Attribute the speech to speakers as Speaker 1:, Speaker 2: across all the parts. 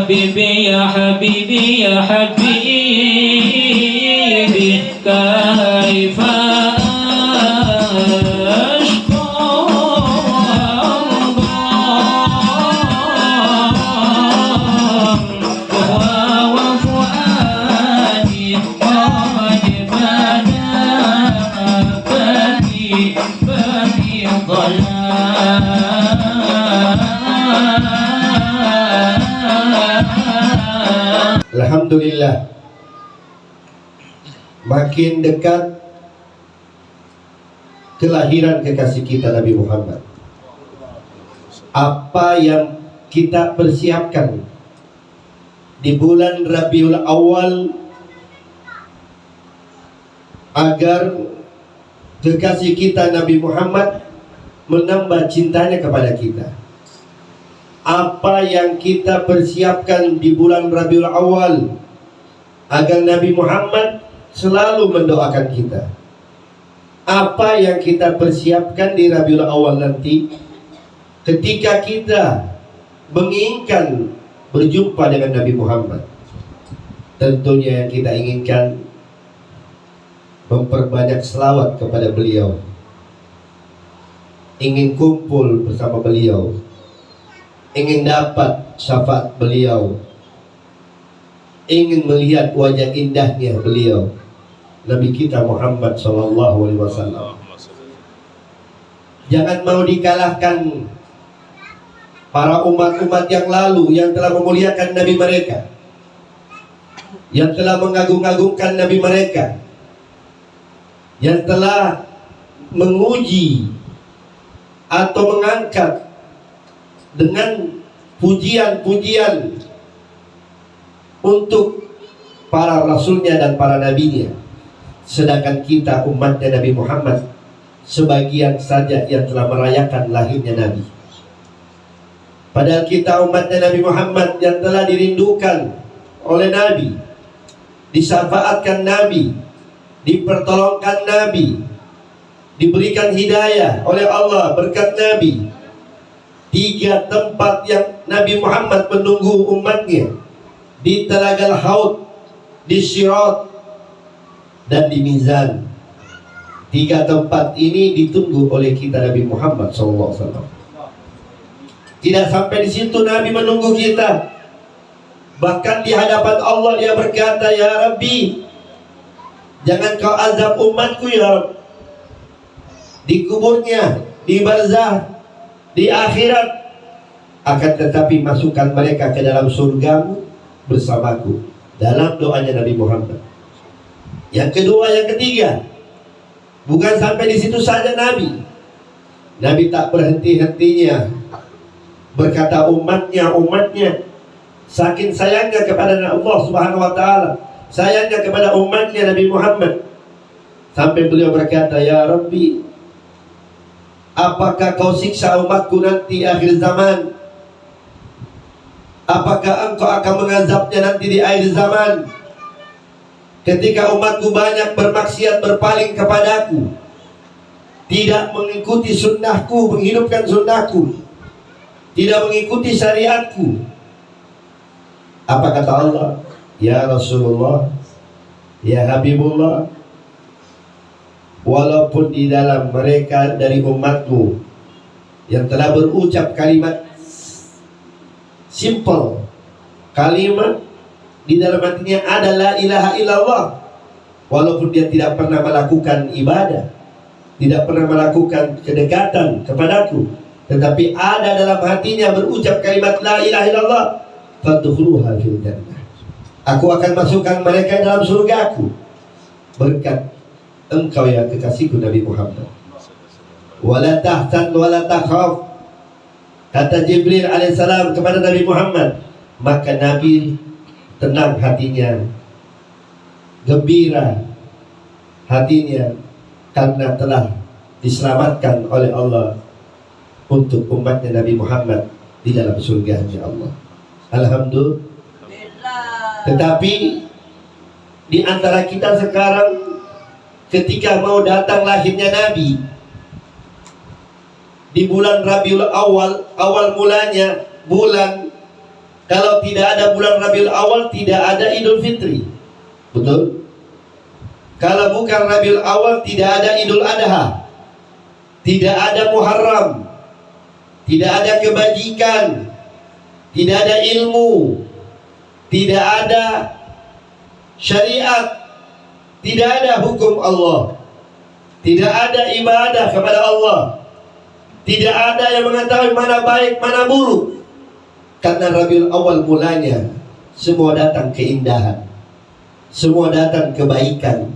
Speaker 1: حبيبي يا حبيبي يا حبيبي كيف
Speaker 2: Alhamdulillah, makin dekat kelahiran kekasih kita Nabi Muhammad. Apa yang kita persiapkan di bulan Rabiul Awal agar kekasih kita Nabi Muhammad menambah cintanya kepada kita. Apa yang kita persiapkan di bulan Rabiul Awal agar Nabi Muhammad selalu mendoakan kita. Apa yang kita persiapkan di Rabiul Awal nanti ketika kita menginginkan berjumpa dengan Nabi Muhammad. Tentunya yang kita inginkan memperbanyak selawat kepada beliau, ingin kumpul bersama beliau, ingin dapat syafaat beliau, ingin melihat wajah indahnya beliau, Nabi kita Muhammad SAW. Jangan mau dikalahkan para umat-umat yang lalu yang telah memuliakan Nabi mereka, yang telah mengagung-agungkan Nabi mereka, yang telah menguji atau mengangkat dengan pujian-pujian untuk para rasulnya dan para nabinya. Sedangkan kita umatnya Nabi Muhammad sebagian saja yang telah merayakan lahirnya Nabi. Padahal kita umatnya Nabi Muhammad yang telah dirindukan oleh Nabi, disyafaatkan Nabi, dipertolongkan Nabi, diberikan hidayah oleh Allah berkat Nabi. 3 tempat yang Nabi Muhammad menunggu umatnya, di Telaga Haud, di Sirat, dan di Mizan. 3 tempat ini ditunggu oleh kita Nabi Muhammad SAW. Tidak sampai di situ Nabi menunggu kita, bahkan di hadapan Allah dia berkata, "Ya Rabbi, jangan kau azab umatku ya Rabb, di kuburnya, di barzah, di akhirat, akan tetapi masukkan mereka ke dalam surgamu bersamaku." Dalam doanya Nabi Muhammad. Yang kedua, yang ketiga, bukan sampai di situ saja Nabi tak berhenti-hentinya berkata umatnya, saking sayangnya kepada Allah Subhanahu wa ta'ala, sayangnya kepada umatnya Nabi Muhammad, sampai beliau berkata, "Ya Rabbi, apakah kau siksa umatku nanti akhir zaman? Apakah engkau akan mengazabnya nanti di akhir zaman? Ketika umatku banyak bermaksiat, berpaling kepadaku, tidak mengikuti sunnahku, menghidupkan sunnahku, tidak mengikuti syariatku." Apa kata Allah? "Ya Rasulullah, ya Habibullah, walaupun di dalam mereka dari umatmu yang telah berucap kalimat simple, kalimat di dalam hatinya ada la ilaha illallah, walaupun dia tidak pernah melakukan ibadah, tidak pernah melakukan kedekatan kepadaku, tetapi ada dalam hatinya berucap kalimat la ilaha illallah, fadkhuluha fil jannah, aku akan masukkan mereka dalam surgaku berkat engkau ya kekasihku Nabi Muhammad. Wala tahzan wala takhaf," kata Jibril alaihissalam kepada Nabi Muhammad. Maka Nabi tenang hatinya, gembira hatinya, karena telah diselamatkan oleh Allah untuk umatnya Nabi Muhammad di dalam surganya Allah. Alhamdulillah. Tetapi di antara kita sekarang, ketika mau datang lahirnya Nabi di bulan Rabiul Awal, awal mulanya bulan Kalau tidak ada bulan Rabiul Awal, tidak ada Idul Fitri. Betul? Kalau bukan Rabiul Awal, tidak ada Idul Adha, tidak ada Muharram, tidak ada kebajikan, tidak ada ilmu, tidak ada syariat, tidak ada hukum Allah, tidak ada ibadah kepada Allah, tidak ada yang mengetahui mana baik, mana buruk. Karena Rabiul Awal mulanya semua datang keindahan, semua datang kebaikan,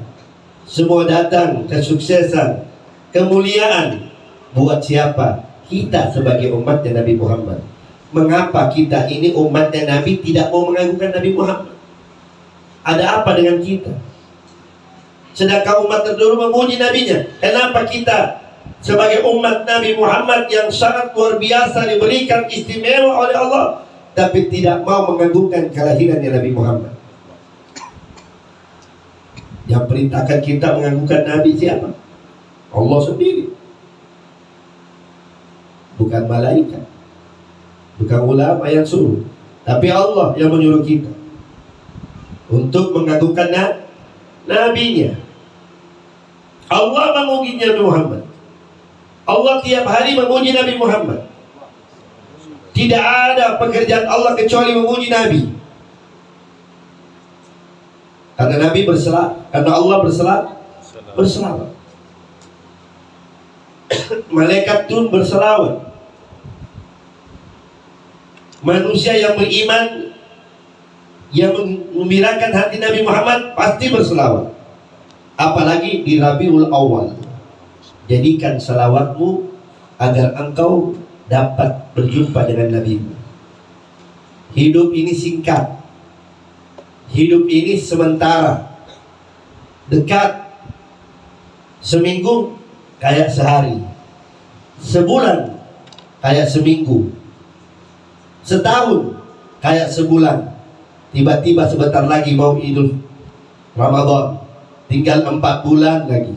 Speaker 2: semua datang kesuksesan, kemuliaan. Buat siapa? Kita sebagai umatnya Nabi Muhammad. Mengapa kita ini umatnya Nabi tidak mau mengagungkan Nabi Muhammad? Ada apa dengan kita? Sedangkan umat terdahulu memuji nabinya. Kenapa kita sebagai umat Nabi Muhammad yang sangat luar biasa, diberikan istimewa oleh Allah, tapi tidak mau mengagungkan kelahirannya Nabi Muhammad? Yang perintahkan kita mengagungkan Nabi siapa? Allah sendiri. Bukan malaikat, bukan ulama yang suruh, tapi Allah yang menyuruh kita untuk mengagungkan nabinya. Allah memuji Nabi Muhammad. Allah tiap hari memuji Nabi Muhammad. Tidak ada pekerjaan Allah kecuali memuji Nabi. Karena Nabi karena Allah berselawat. Malaikat pun berselawat. Manusia yang beriman, yang mengembirakan hati Nabi Muhammad, pasti berselawat. Apalagi di Rabiul Awal. Jadikan selawatmu agar engkau dapat berjumpa dengan Nabi. Hidup ini singkat, hidup ini sementara, dekat. Seminggu kayak sehari, sebulan kayak seminggu, setahun kayak sebulan. Tiba-tiba sebentar lagi mau Idul Ramadan, tinggal 4 bulan lagi.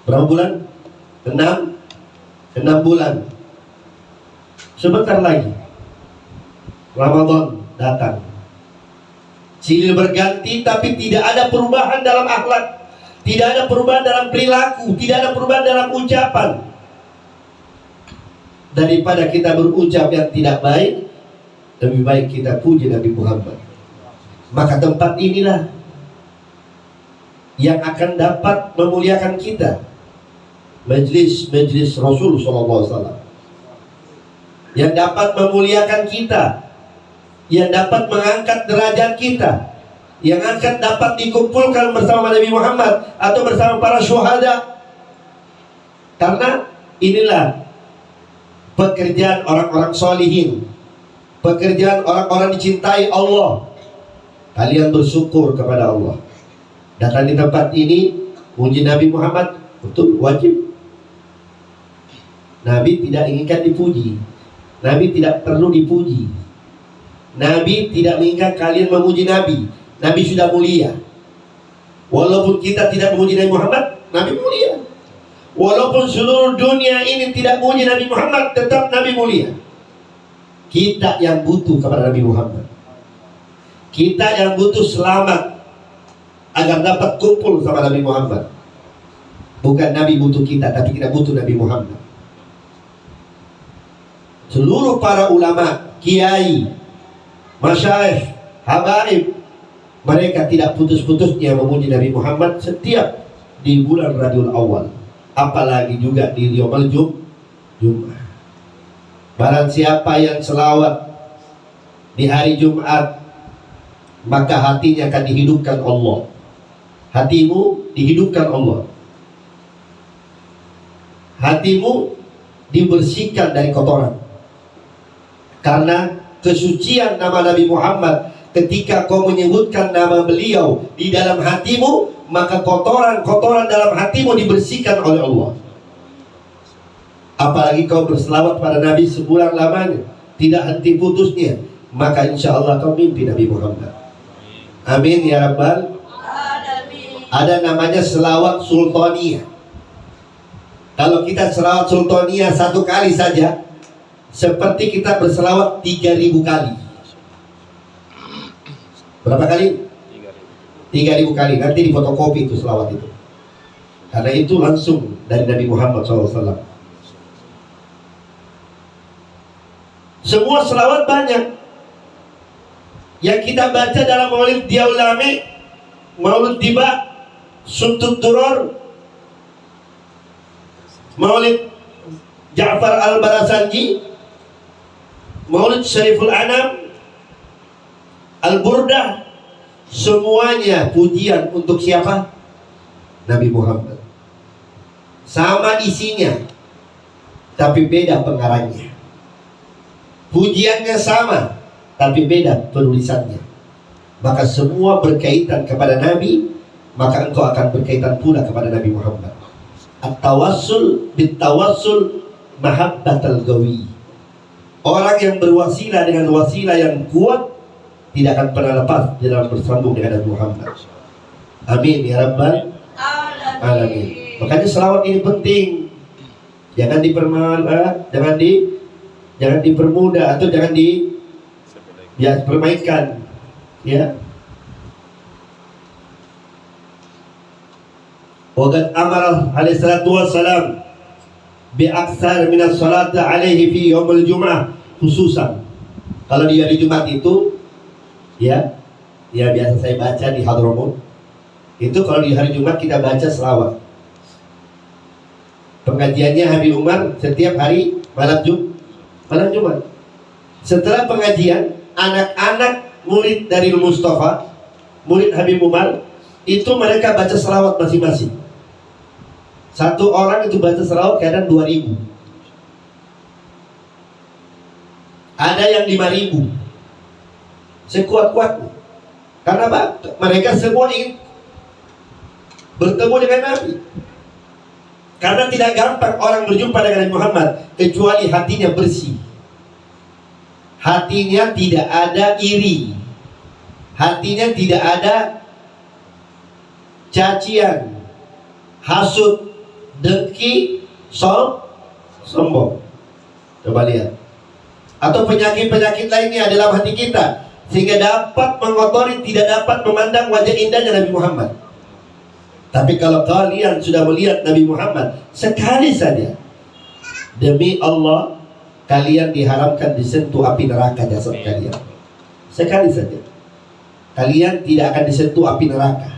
Speaker 2: Berapa bulan? 6 bulan. Sebentar lagi Ramadan datang. Silih berganti, tapi tidak ada perubahan dalam akhlak, tidak ada perubahan dalam perilaku, tidak ada perubahan dalam ucapan. Daripada kita berucap yang tidak baik, lebih baik kita puji Nabi Muhammad. Maka tempat inilah yang akan dapat memuliakan kita. Majlis Rasul SAW yang dapat memuliakan kita, yang dapat mengangkat derajat kita, yang akan dapat dikumpulkan bersama Nabi Muhammad atau bersama para syuhada. Karena inilah pekerjaan orang-orang solihin, pekerjaan orang-orang dicintai Allah. Kalian bersyukur kepada Allah. Datang di tempat ini puji Nabi Muhammad, betul, wajib. Nabi tidak inginkan dipuji, Nabi tidak perlu dipuji. Nabi tidak menginginkan kalian memuji Nabi. Nabi sudah mulia. Walaupun kita tidak memuji Nabi Muhammad, Nabi mulia. Walaupun seluruh dunia ini tidak memuji Nabi Muhammad, tetap Nabi mulia. Kita yang butuh kepada Nabi Muhammad, kita yang butuh selamat agar dapat kumpul sama Nabi Muhammad. Bukan Nabi butuh kita, tapi kita butuh Nabi Muhammad. Seluruh para ulama, kiai, masyayikh, habaib, mereka tidak putus-putusnya memuji Nabi Muhammad setiap di bulan Rabiul Awal, apalagi juga di Yaumul Jumat. Barang siapa yang selawat di hari Jumat, maka hatinya akan dihidupkan Allah. Hatimu dihidupkan Allah. Hatimu dibersihkan dari kotoran. Karena kesucian nama Nabi Muhammad, ketika kau menyebutkan nama beliau di dalam hatimu, maka kotoran-kotoran dalam hatimu dibersihkan oleh Allah. Apalagi kau berselawat pada Nabi sebulan lamanya, tidak henti putusnya, maka insya Allah kau mimpi Nabi Muhammad. Amin ya Rabbal. Ada namanya selawat sultaniyah. Kalau kita selawat sultaniyah 1 kali saja, seperti kita berselawat 3.000 kali. Berapa kali? 3.000 kali. Nanti difotokopi itu selawat itu, karena itu langsung dari Nabi Muhammad SAW. Semua selawat banyak yang kita baca dalam Maulid Diaulame, Maulid Tiba, Suntut Duror, Maulid Ja'far Al-Barasanji, Maulid Syariful Anam, Al-Burdah, semuanya pujian untuk siapa? Nabi Muhammad. Sama isinya, tapi beda pengarangnya. Pujiannya sama, tapi beda penulisannya. Maka semua berkaitan kepada Nabi, maka engkau akan berkaitan pula kepada Nabi Muhammad. At-tawassul bit-tawassul mahabbatal gawi. Orang yang berwasilah dengan wasilah yang kuat tidak akan pernah lepas dalam bersambung dengan Nabi Muhammad. Amin ya rabbal alamin. Makanya selawat ini penting. Jangan jangan dipermudah atau jangan dipermainkan, ya. Waqad amara alaihi salatu wassalam bi aktsar min as-salati alaihi fi yaumil jumu'ah, khususan kalau di hari Jumat itu ya biasa saya baca di Hadramut itu. Kalau di hari Jumat kita baca selawat. Pengajiannya Habib Umar setiap hari malam Jumat. Setelah pengajian, anak-anak murid dari Mustafa, murid Habib Umar, itu mereka baca selawat masing-masing. Satu orang itu baca selawat kadang 2.000. Ada yang 5.000. Sekuat-kuatnya. Karena apa? Mereka semua ingin bertemu dengan Nabi. Karena tidak gampang orang berjumpa dengan Nabi Muhammad kecuali hatinya bersih. Hatinya tidak ada iri. Hatinya tidak ada cacian, hasud, dengki, sombong. Coba lihat. Atau penyakit-penyakit lainnya dalam hati kita, sehingga dapat mengotori, tidak dapat memandang wajah indahnya Nabi Muhammad. Tapi kalau kalian sudah melihat Nabi Muhammad sekali saja, demi Allah, kalian diharamkan disentuh api neraka jasad kalian. Sekali saja. Kalian tidak akan disentuh api neraka.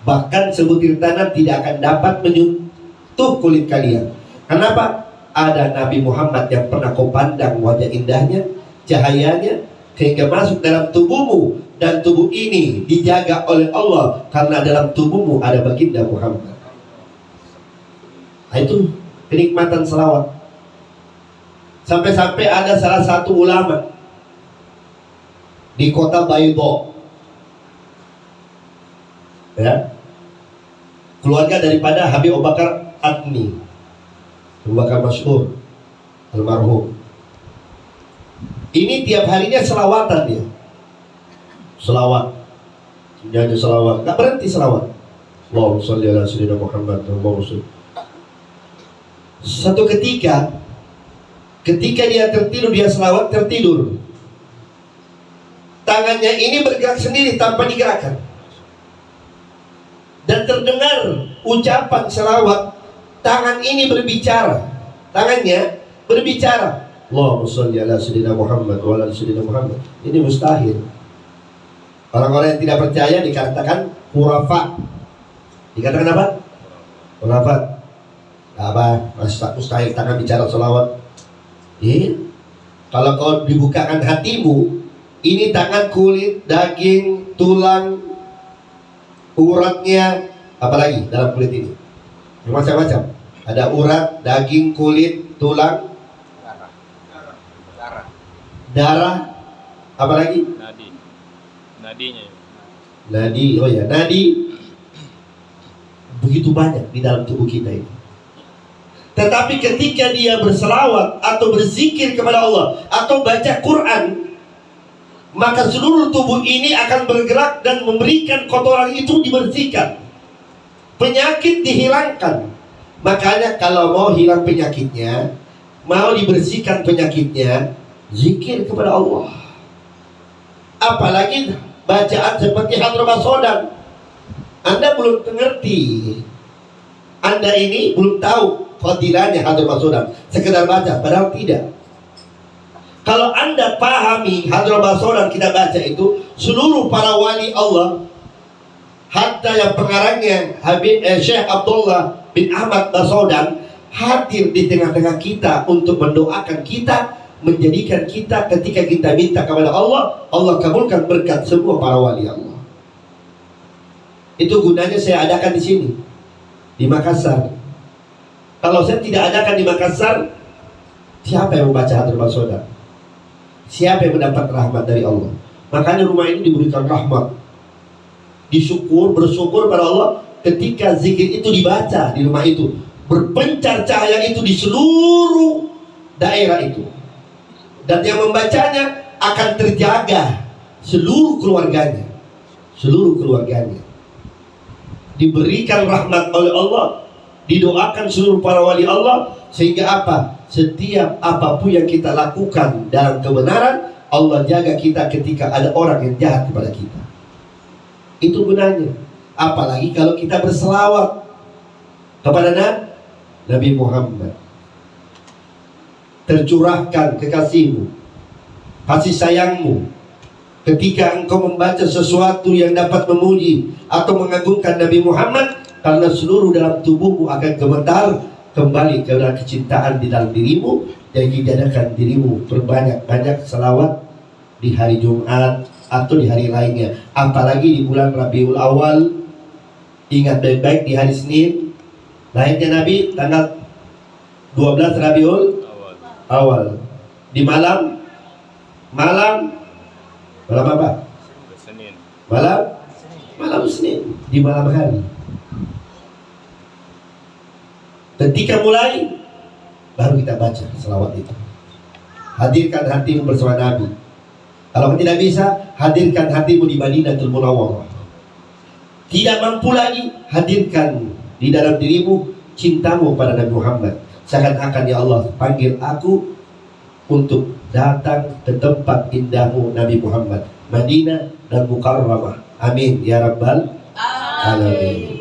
Speaker 2: Bahkan sebutir tanah tidak akan dapat menyentuh kulit kalian. Kenapa? Ada Nabi Muhammad yang pernah kau pandang wajah indahnya, cahayanya, sehingga masuk dalam tubuhmu. Dan tubuh ini dijaga oleh Allah karena dalam tubuhmu ada baginda Muhammad. Nah, itu kenikmatan selawat. Sampai-sampai ada salah satu ulama di kota Baydo, ya, keluarga daripada Habib Abu Bakar Adni, Abu Bakar masyhur almarhum. Ini tiap harinya selawatan dia. Selawat, nyanyi selawat, nggak berhenti selawat. Allahumma sholli ala sayyidina Muhammad. Satu ketika dia tertidur, dia selawat tertidur. Tangannya ini bergerak sendiri tanpa digerakkan. Dan terdengar ucapan selawat, tangan ini berbicara. Tangannya berbicara. Allahumma sholli ala sayyidina Muhammad wa ala sayyidina Muhammad. Ini mustahil. Orang-orang yang tidak percaya dikatakan khurafat. Dikatakan apa? Khurafat. Apa? Mustahil tangan bicara selawat. Kalau kau dibukakan hatimu, ini tangan, kulit, daging, tulang, uratnya, apalagi dalam kulit ini macam-macam. Ada urat, daging, kulit, tulang, darah, apalagi? Nadi, oh ya, nadi. Begitu banyak di dalam tubuh kita ini. Tetapi ketika dia berselawat atau berzikir kepada Allah atau baca Quran, maka seluruh tubuh ini akan bergerak dan memberikan kotoran itu dibersihkan. Penyakit dihilangkan. Makanya kalau mau hilang penyakitnya, mau dibersihkan penyakitnya, zikir kepada Allah. Apalagi bacaan seperti Hadrah Sodan. Anda belum mengerti, Anda ini belum tahu fadilahnya Hadrah Sodan, sekedar baca, padahal tidak. Kalau Anda pahami Hadrah Sodan kita baca itu, seluruh para wali Allah, hatta yang pengarangnya Syekh Abdullah bin Ahmad Basaudan hadir di tengah-tengah kita untuk mendoakan kita, menjadikan kita ketika kita minta kepada Allah, Allah kabulkan berkat semua para wali Allah. Itu gunanya saya adakan di sini, di Makassar. Kalau saya tidak adakan di Makassar, siapa yang membaca Hadrah Sodan? Siapa yang mendapat rahmat dari Allah? Makanya rumah ini diberikan rahmat, bersyukur pada Allah ketika zikir itu dibaca di rumah itu, berpencar cahaya itu di seluruh daerah itu, dan yang membacanya akan terjaga seluruh keluarganya, diberikan rahmat oleh Allah, didoakan seluruh para wali Allah, sehingga apa? Setiap apapun yang kita lakukan dalam kebenaran, Allah jaga kita ketika ada orang yang jahat kepada kita. Itu gunanya. Apalagi kalau kita berselawat kepada Nabi Muhammad, tercurahkan kekasihmu, kasih sayangmu ketika engkau membaca sesuatu yang dapat memuji atau mengagungkan Nabi Muhammad, karena seluruh dalam tubuhmu akan gemetar kembali kepada kecintaan di dalam dirimu. Jadi jadikan dirimu berbanyak-banyak selawat di hari Jumat atau di hari lainnya, apalagi di bulan Rabiul Awal. Ingat baik-baik, di hari Senin lahirnya Nabi, tanggal 12 Rabiul Awal. Di malam apa? Senin. Malam Senin, di malam hari. Ketika mulai, baru kita baca selawat itu. Hadirkan hatimu bersama Nabi. Kalau tidak bisa, hadirkan hatimu di Madinatul Munawwarah. Tidak mampu lagi, hadirkan di dalam dirimu cintamu pada Nabi Muhammad. Seakan-akan ya Allah panggil aku untuk datang ke tempat indahmu Nabi Muhammad, Madinah dan Mukarramah. Amin ya Rabbal Alamin.